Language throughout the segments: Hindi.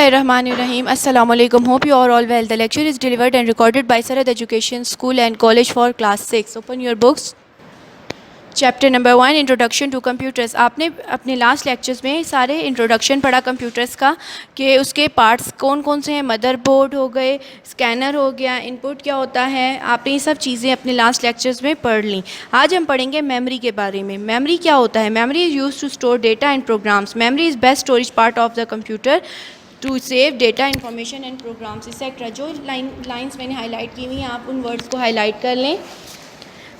Bismillahirrahmanirrahim. Assalamu alaikum. Hope you are all well. The lecture is delivered and recorded by Sarad Education School and College for Class 6. Open your books. Chapter number 1 introduction to computers. आपने अपने लास्ट लेक्चर्स में सारे इंट्रोडक्शन पढ़ा कंप्यूटर्स का कि उसके पार्ट्स कौन कौन से हैं। मदरबोर्ड हो गए, स्कैनर हो गया, इनपुट क्या होता है, आपने ये सब चीज़ें अपने लास्ट लेक्चर्स में पढ़ ली। आज हम पढ़ेंगे मेमोरी के बारे में। मेमोरी क्या होता है? Memory is use to store data and programs. Memory is best storage part of the computer to save data information and programs etcetera. जो लाइन्स मैंने हाईलाइट की हुई हैं आप उन वर्ड्स को हाईलाइट कर लें।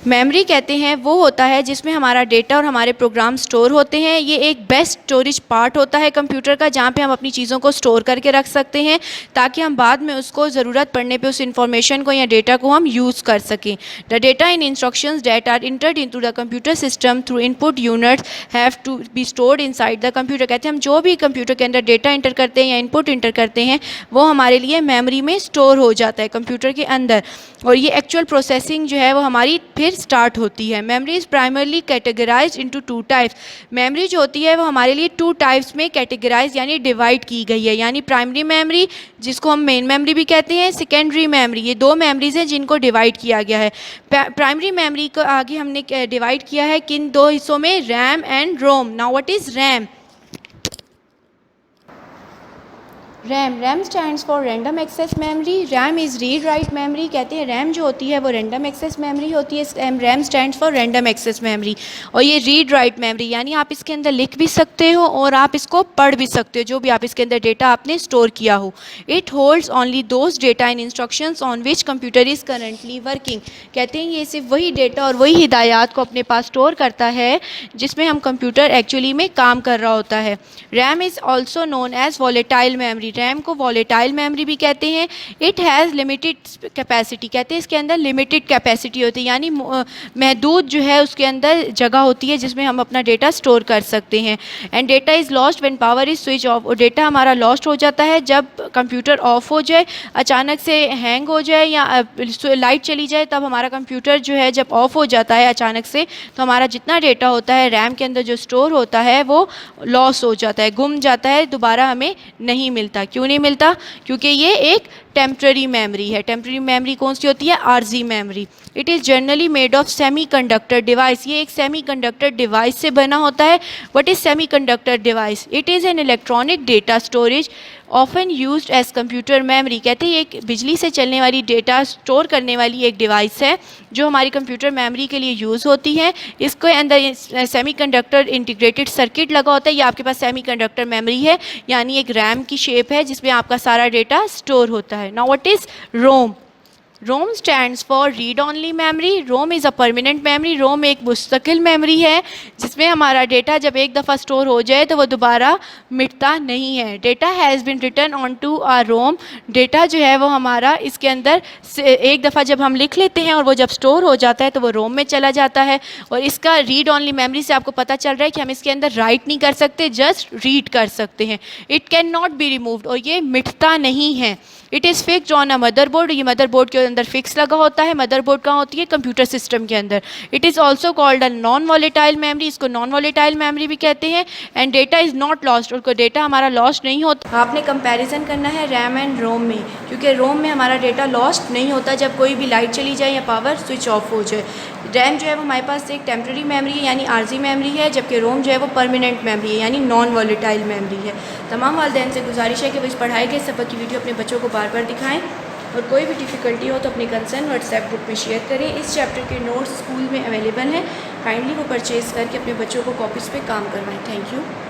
मेमोरी कहते हैं वो होता है जिसमें हमारा डेटा और हमारे प्रोग्राम स्टोर होते हैं। ये एक बेस्ट स्टोरेज पार्ट होता है कंप्यूटर का, जहाँ पे हम अपनी चीज़ों को स्टोर करके रख सकते हैं ताकि हम बाद में उसको ज़रूरत पड़ने पे उस इंफॉर्मेशन को या डेटा को हम यूज़ कर सकें। The data in instructions that are entered into the computer system through input units have to be stored inside the computer. कहते हैं हम जो भी कंप्यूटर के अंदर डेटा इंटर करते हैं या इनपुट इंटर करते हैं वो हमारे लिए मेमोरी में स्टोर हो जाता है कंप्यूटर के अंदर, और ये एक्चुअल प्रोसेसिंग जो है वो हमारी फिर स्टार्ट होती है। Memory is primarily categorised into two types. Memory जो होती है वो हमारे लिए टू टाइप्स में कैटेगराइज यानी डिवाइड की गई है, यानी प्राइमरी मेमोरी जिसको हम मेन मेमोरी भी कहते हैं, सेकेंडरी मेमोरी। ये दो मेमोरीज हैं जिनको डिवाइड किया गया है। प्राइमरी मेमोरी को आगे हमने डिवाइड किया है किन दो हिस्सों में, RAM and ROM. Now what is RAM? RAM stands for random access memory. RAM is read write memory. कहते हैं रैम जो होती है वो रैंडम एक्सेस मेमोरी होती है। RAM stands for random access memory. और ये रीड राइट मेमोरी यानी आप इसके अंदर लिख भी सकते हो और आप इसको पढ़ भी सकते हो, जो भी आप इसके अंदर डेटा आपने स्टोर किया हो। It holds only those data and instructions on which computer is currently working. कहते हैं ये सिर्फ वही डेटा और वही हिदायत को अपने पास स्टोर करता है जिसमें हम कंप्यूटर एक्चुअली में काम कर रहा होता है। RAM is also known as volatile memory. RAM को वॉलेटाइल मेमोरी भी कहते हैं। It has limited capacity. कहते हैं इसके अंदर लिमिटेड कैपेसिटी होती है, यानी महदूद जो है उसके अंदर जगह होती है जिसमें हम अपना डेटा स्टोर कर सकते हैं। And data is lost when power is switch off. और डेटा हमारा लॉस्ट हो जाता है जब कंप्यूटर ऑफ हो जाए, अचानक से हैंग हो जाए या लाइट चली जाए, तब हमारा कंप्यूटर जो है जब ऑफ हो जाता है अचानक से, तो हमारा जितना डेटा होता है रैम के अंदर जो स्टोर होता है वो लॉस हो जाता है, गुम जाता है, दोबारा हमें नहीं मिलता। क्यों नहीं मिलता? क्योंकि ये एक टेम्पररी मेमोरी है। टेम्पररी मेमोरी कौन सी होती है? आरजी memory. It is generally made of semiconductor device. ये एक सेमीकंडक्टर डिवाइस से बना होता है। What is semiconductor device? It is an electronic data storage often used as computer memory. कहते हैं एक बिजली से चलने वाली डेटा स्टोर करने वाली एक डिवाइस है जो हमारी कंप्यूटर मेमोरी के लिए यूज़ होती है। इसके अंदर सेमीकंडक्टर इंटीग्रेटेड सर्किट लगा होता है। ये आपके पास सेमीकंडक्टर मेमोरी है, यानी एक रैम की शेप है जिसमें आपका सारा डेटा स्टोर होता है। Now what is ROM? ROM stands for read only memory. ROM is a permanent memory. ROM एक मुस्तकिल मेमोरी है जिसमें हमारा डेटा जब एक दफ़ा स्टोर हो जाए तो वो दोबारा मिटता नहीं है। Data has been written on to a ROM. Data जो है वो हमारा इसके अंदर एक दफ़ा जब हम लिख लेते हैं और वो जब स्टोर हो जाता है तो वो रोम में चला जाता है। और इसका रीड ऑनली मेमोरी से आपको पता चल रहा है कि हम इसके अंदर राइट नहीं कर सकते, जस्ट रीड कर सकते हैं। It can not be removed. और ये मिटता नहीं है। It is fixed on a motherboard. ये मदरबोर्ड के अंदर फिक्स लगा होता है। मदरबोर्ड कहाँ होती है? कंप्यूटर सिस्टम के अंदर। It is also called a non volatile memory. इसको नॉन वॉलेटाइल मेमोरी भी कहते हैं। And data is not lost. और कोई डेटा हमारा लॉस्ट नहीं होता। आपने कंपैरिजन करना है रैम एंड रोम में, क्योंकि रोम में हमारा डेटा लॉस्ट नहीं होता जब कोई भी लाइट चली जाए या पावर स्विच ऑफ हो जाए। रैम जो है वो हमारे पास एक टेम्पररी मेमोरी है यानी आरजी मेमोरी है, जबकि रोम जो है वो परमानेंट मेमोरी है यानी नॉन वॉलेटाइल मेमोरी है। तमाम वालिदैन से गुजारिश है कि वो इस पढ़ाए गए सबक की वीडियो अपने बच्चों को बार बार दिखाएं, और कोई भी डिफ़िकल्टी हो तो अपने कंसर्न व्हाट्सएप ग्रुप में शेयर करें। इस चैप्टर के नोट्स स्कूल में अवेलेबल हैं, काइंडली वो परचेज़ करके अपने बच्चों को कॉपीज़ पे काम करवाएं। Thank you.